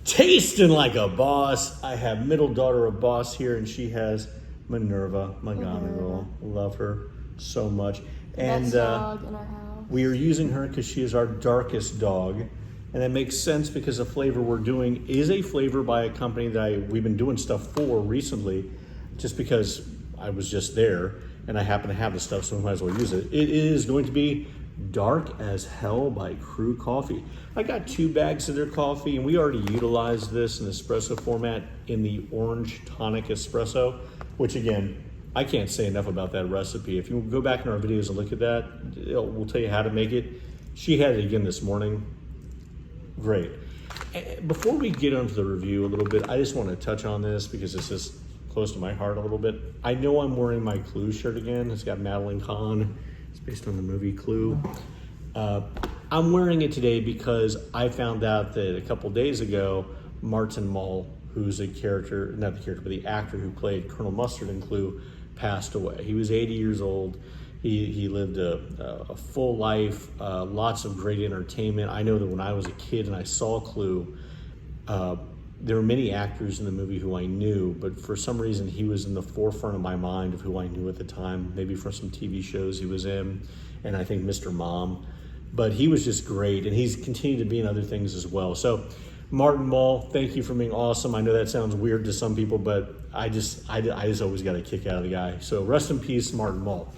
Tasting like a boss. I have middle daughter of boss here, and she has Minerva, my girl. Love her so much. And dog in our house. we are using her because she is our darkest dog. And that makes sense because the flavor we're doing is a flavor by a company that we've been doing stuff for recently, just because I was just there and I happen to have the stuff, so we might as well use it. It is going to be Dark as Hell by KRU Coffee. I got 2 bags of their coffee, and we already utilized this in espresso format in the orange tonic espresso, which again, I can't say enough about that recipe. If you go back in our videos and look at that, we'll tell you how to make it. She had it again this morning. Great. Before we get onto the review a little bit, I just want to touch on this because this is close to my heart a little bit. I know I'm wearing my Clue shirt again. It's got Madeline Kahn. It's based on the movie Clue. I'm wearing it today because I found out that a couple days ago, Martin Mull, who's a character, not the character, but the actor who played Colonel Mustard in Clue, passed away. He was 80 years old. He lived a full life, lots of great entertainment. I know that when I was a kid and I saw Clue, there were many actors in the movie who I knew, but for some reason he was in the forefront of my mind of who I knew at the time, maybe from some TV shows he was in, and I think Mr. Mom. But he was just great, and he's continued to be in other things as well. So Martin Mull, thank you for being awesome. I know that sounds weird to some people, but I just always got a kick out of the guy. So rest in peace, Martin Mull.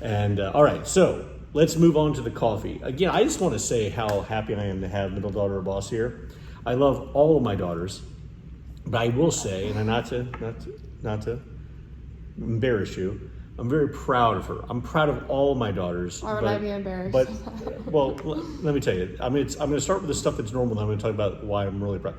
And all right, so let's move on to the coffee. Again, I just want to say how happy I am to have middle daughter of boss here. I love all of my daughters, but I will say, and not to embarrass you, I'm very proud of her. I'm proud of all of my daughters. Why would I be embarrassed? But well, let me tell you. I mean, I'm going to start with the stuff that's normal. And I'm going to talk about why I'm really proud.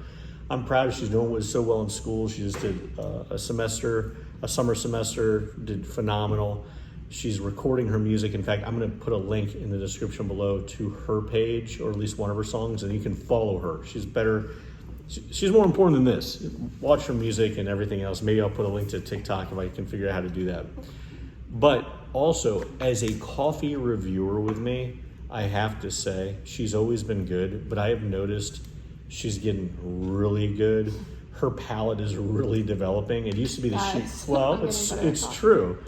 I'm proud she's doing so well in school. She just did a summer semester, did phenomenal. She's recording her music. In fact, I'm going to put a link in the description below to her page, or at least one of her songs, and you can follow her. She's better. She's more important than this. Watch her music and everything else. Maybe I'll put a link to TikTok if I can figure out how to do that. But also, as a coffee reviewer with me, I have to say, she's always been good, but I have noticed she's getting really good. Her palate is really developing. It used to be it's true.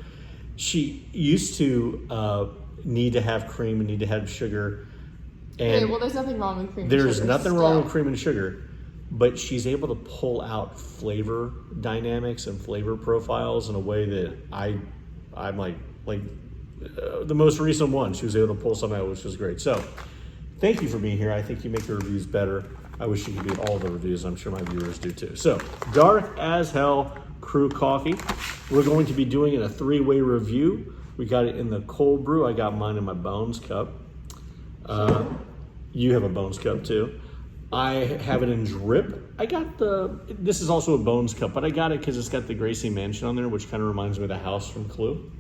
She used to need to have cream and need to have sugar. And well, there's nothing wrong with cream and there's sugar. nothing wrong with cream and sugar, but she's able to pull out flavor dynamics and flavor profiles in a way that I'm like the most recent one. She was able to pull something out, which was great. So thank you for being here. I think you make the reviews better. I wish you could do all the reviews. I'm sure my viewers do too. So Dark as Hell KRU Coffee. We're going to be doing it a 3-way review. We got it in the cold brew. I got mine in my Bones cup. You have a Bones cup too. I have it in drip. This is also a Bones cup, but I got it because it's got the Gracie Mansion on there, which kind of reminds me of the house from Clue.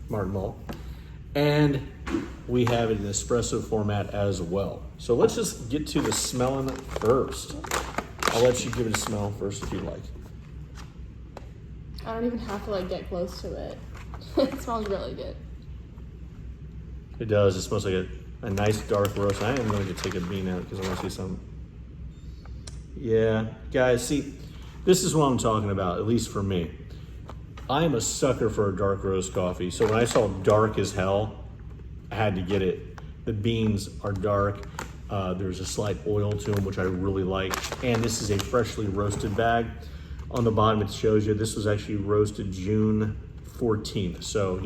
Martin Mull. And we have it in espresso format as well. So let's just get to the smelling first. I'll let you give it a smell first if you like. I don't even have to get close to it. It smells really good. It does. It smells like a nice dark roast. I am going to take a bean out because I want to see some. Yeah, guys, see, this is what I'm talking about, at least for me. I am a sucker for a dark roast coffee. So when I saw Dark as Hell, I had to get it. The beans are dark. There's a slight oil to them, which I really like. And this is a freshly roasted bag. On the bottom, it shows you this was actually roasted June 14th. So,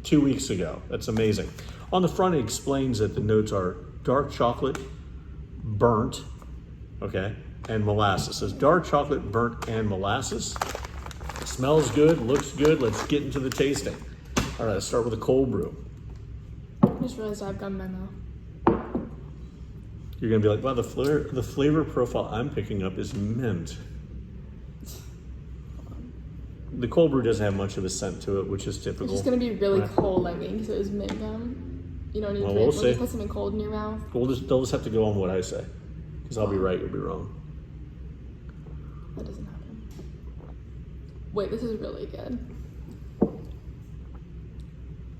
2 weeks ago. That's amazing. On the front, it explains that the notes are dark chocolate, burnt, okay, and molasses. It says dark chocolate, burnt, and molasses. It smells good, looks good. Let's get into the tasting. All right, let's start with a cold brew. I just realized I've got memo. You're gonna be like, wow, the flavor profile I'm picking up is mint. The cold brew doesn't have much of a scent to it, which is typical. It's just gonna be really cold, because it was mint gum. You don't need to put something cold in your mouth. They'll just have to go on what I say, because I'll be right, you'll be wrong. That doesn't happen. Wait, this is really good.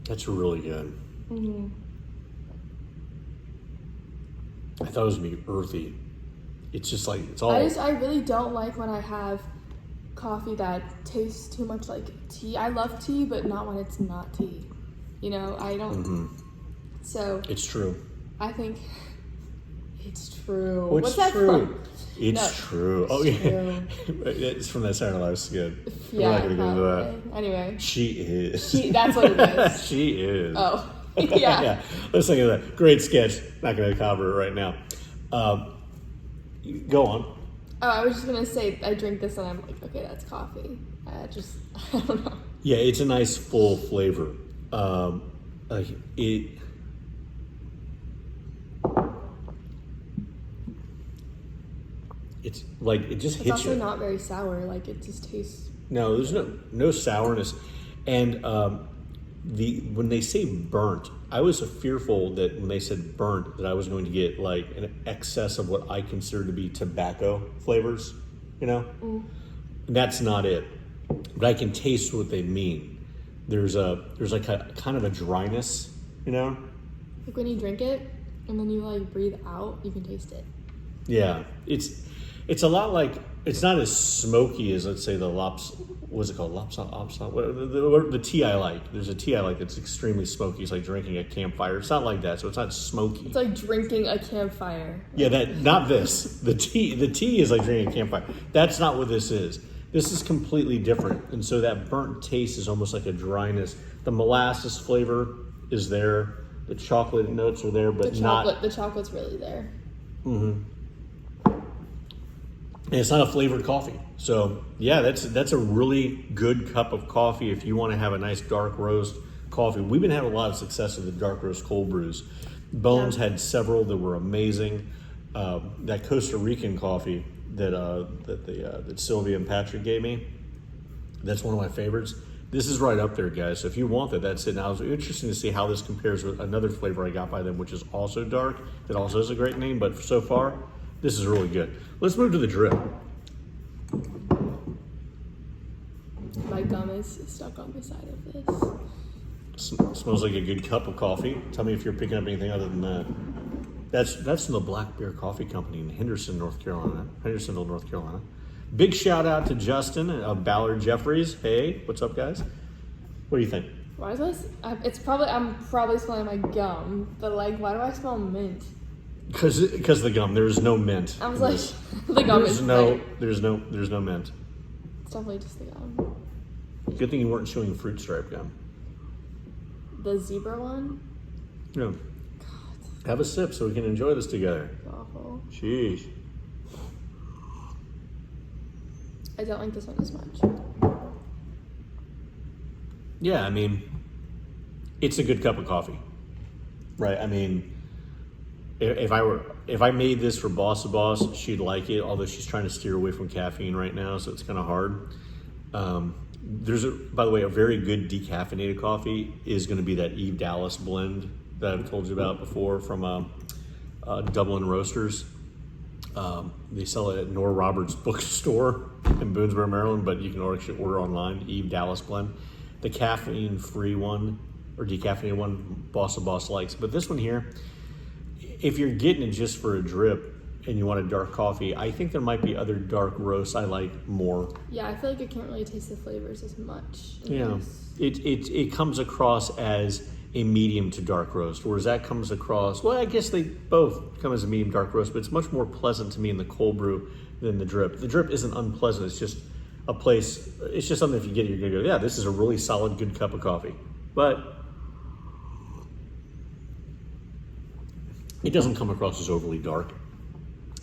That's really good. Mm-hmm. I thought it was gonna be earthy. it's just like, it's all. I really don't like when I have coffee that tastes too much like tea. I love tea, but not when it's not tea. You know, I don't. So. It's true. I think it's true. Oh, it's What's that true. from? It's true. Oh, yeah. It's from that Saturday Night Skit. Yeah, We're not going to go into that. Anyway. She is. That's what it is. She is. Oh, yeah. Yeah. Let's think of that. Great sketch. Not going to cover it right now. Go on. Oh, I was just going to say, I drink this and I'm like, okay, that's coffee. I don't know. Yeah, it's a nice full flavor. It's like, it just hits you. It's also not very sour. Like, it just tastes. No, there's no sourness. And when they say burnt, I was fearful that when they said burnt, that I was going to get like an excess of what I consider to be tobacco flavors, you know? And that's not it. But I can taste what they mean. There's like a kind of a dryness, you know? Like when you drink it and then you like breathe out, you can taste it. Yeah, it's a lot like, it's not as smoky as, let's say, the what's it called? The tea I like. There's a tea I like that's extremely smoky. It's like drinking a campfire. It's not like that, so it's not smoky. It's like drinking a campfire. Yeah, not this. The tea is like drinking a campfire. That's not what this is. This is completely different. And so that burnt taste is almost like a dryness. The molasses flavor is there. The chocolate notes are there, but the chocolate's really there. Mm-hmm. And it's not a flavored coffee. So yeah, that's a really good cup of coffee if you want to have a nice dark roast coffee. We've been having a lot of success with the dark roast cold brews. Bones had several that were amazing. That Costa Rican coffee that Sylvia and Patrick gave me, that's one of my favorites. This is right up there, guys. So if you want that, that's it. Now, it was interesting to see how this compares with another flavor I got by them, which is also dark. That also has a great name, but so far, this is really good. Let's move to the drip. My gum is stuck on the side of this. Smells like a good cup of coffee. Tell me if you're picking up anything other than that. That's from the Black Bear Coffee Company in Hendersonville, North Carolina. Big shout out to Justin of Ballard Jeffries. Hey, what's up, guys? What do you think? Why is this? I'm probably smelling my gum, but like, why do I smell mint? Because the gum. There's no mint. I was like, the gum is There's no mint. It's definitely just the gum. Good thing you weren't chewing fruit stripe gum. The zebra one? Yeah. God. Have a sip so we can enjoy this together. It's awful. Sheesh. I don't like this one as much. Yeah, I mean, it's a good cup of coffee, right? I mean, if I made this for Boss of Boss, she'd like it. Although she's trying to steer away from caffeine right now, so it's kind of hard. By the way, a very good decaffeinated coffee is going to be that Eve Dallas blend that I've told you about before from Dublin Roasters. They sell it at Nora Roberts bookstore in Boonesboro, Maryland, but you can actually order online. Eve Dallas blend, the caffeine-free one or decaffeinated one, Boss of Boss likes. But this one here, if you're getting it just for a drip and you want a dark coffee, I think there might be other dark roasts I like more. Yeah, I feel like I can't really taste the flavors as much. Yeah, it comes across as a medium to dark roast, whereas that comes across, well, I guess they both come as a medium dark roast, but it's much more pleasant to me in the cold brew than the drip. The drip isn't unpleasant, it's just a place, it's just something if you get it, you're gonna go, yeah, this is a really solid, good cup of coffee. But it doesn't come across as overly dark,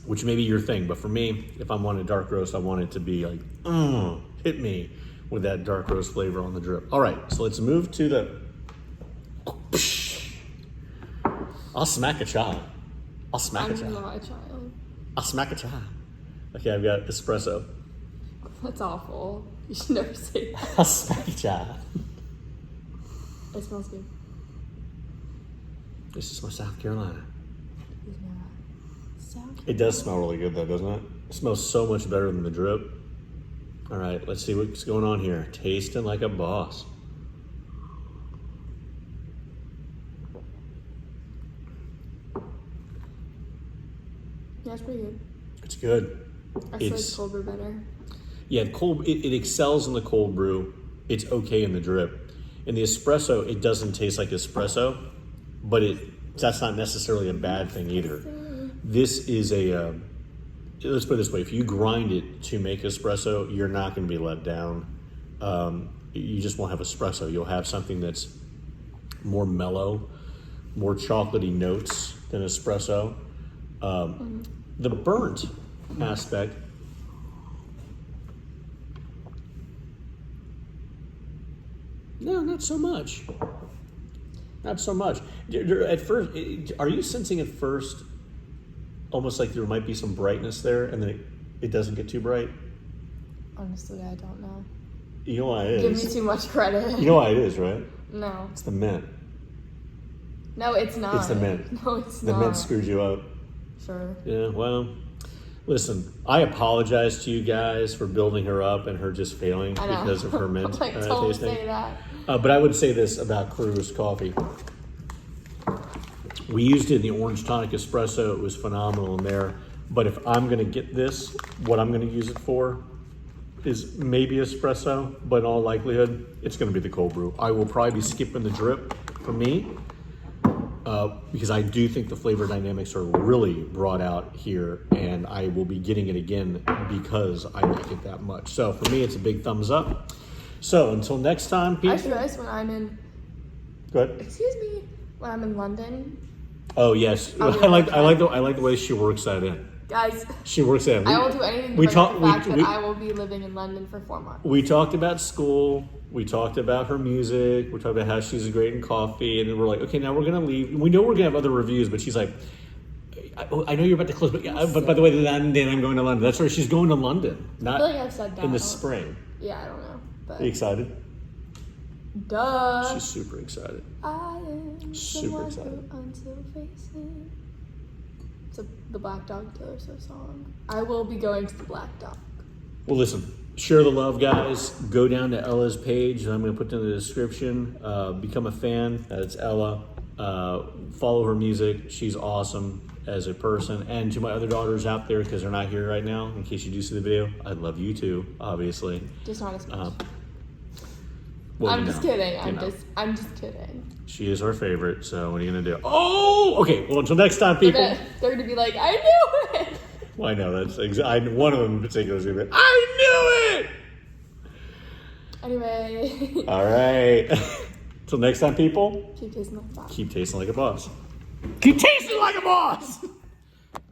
which may be your thing, but for me, if I'm wanting a dark roast, I want it to be like, hit me with that dark roast flavor on the drip. All right, so let's move to the, I'll smack a child. I'm not a child. I'll smack a child. Okay, I've got espresso. That's awful. You should never say that. I'll smack a child. It smells good. This is my South Carolina. South It does smell really good though, doesn't it? It smells so much better than the drip. All right, let's see what's going on here. Tasting like a boss. Yeah, it's pretty good. It's good. I feel like cold brew better. Yeah, it excels in the cold brew. It's okay in the drip. In the espresso, it doesn't taste like espresso, but that's not necessarily a bad thing either. This is let's put it this way, if you grind it to make espresso, you're not going to be let down. You just won't have espresso. You'll have something that's more mellow, more chocolatey notes than espresso. The burnt aspect, no, not so much. Not so much. At first, are you sensing at first almost like there might be some brightness there, and then it doesn't get too bright? Honestly, I don't know. You know why it Give is? me too much credit. You know why it is, right? No. It's the mint. No, it's not. It's the mint. No, it's The not. mint screwed you up. Sure. Yeah, well, listen, I apologize to you guys for building her up and her just failing because of her mint like, don't tasting. say that. But I would say this about KRU's coffee. We used it in the orange tonic espresso. It was phenomenal in there. But if I'm going to get this, what I'm going to use it for is maybe espresso, but in all likelihood, it's going to be the cold brew. I will probably be skipping the drip for me because I do think the flavor dynamics are really brought out here, and I will be getting it again because I like it that much. So for me, it's a big thumbs up. So until next time, people. I just realized when I'm in. Go ahead. Excuse me. When I'm in London, Oh yes, I like the way she works that in. guys, She works that in. I will do anything to we bring talk- up the fact we- that we- I will be living in London for 4 months. We talked about school. We talked about her music. We talked about how she's great in coffee, and then we're like, okay, now we're gonna leave. We know we're gonna have other reviews, but she's like, I know you're about to close, but by the way, London, I'm going to London. That's where she's going to London, not I feel like I've said that. in the spring. Yeah, I don't know. But Are you excited? duh. She's super excited. I am Super someone excited. who until facing. It's the Black Dog Taylor Swift song. I will be going to the Black Dog. Well, listen, share the love, guys. Go down to Ella's page, and I'm going to put it in the description. Become a fan. That's Ella. Follow her music. She's awesome as a person. And to my other daughters out there, because they're not here right now, in case you do see the video, I love you too, obviously. Just not as much. Well, I'm you just know, kidding. you know. I'm just kidding. She is our favorite, so what are you going to do? Oh, okay. Well, until next time, people. They're gonna be like, I knew it. Well, I know that's one of them in particular is going to be, I knew it. Anyway. All right. Till next time, people. Keep tasting like a boss. Keep tasting like a boss. Keep tasting like a boss.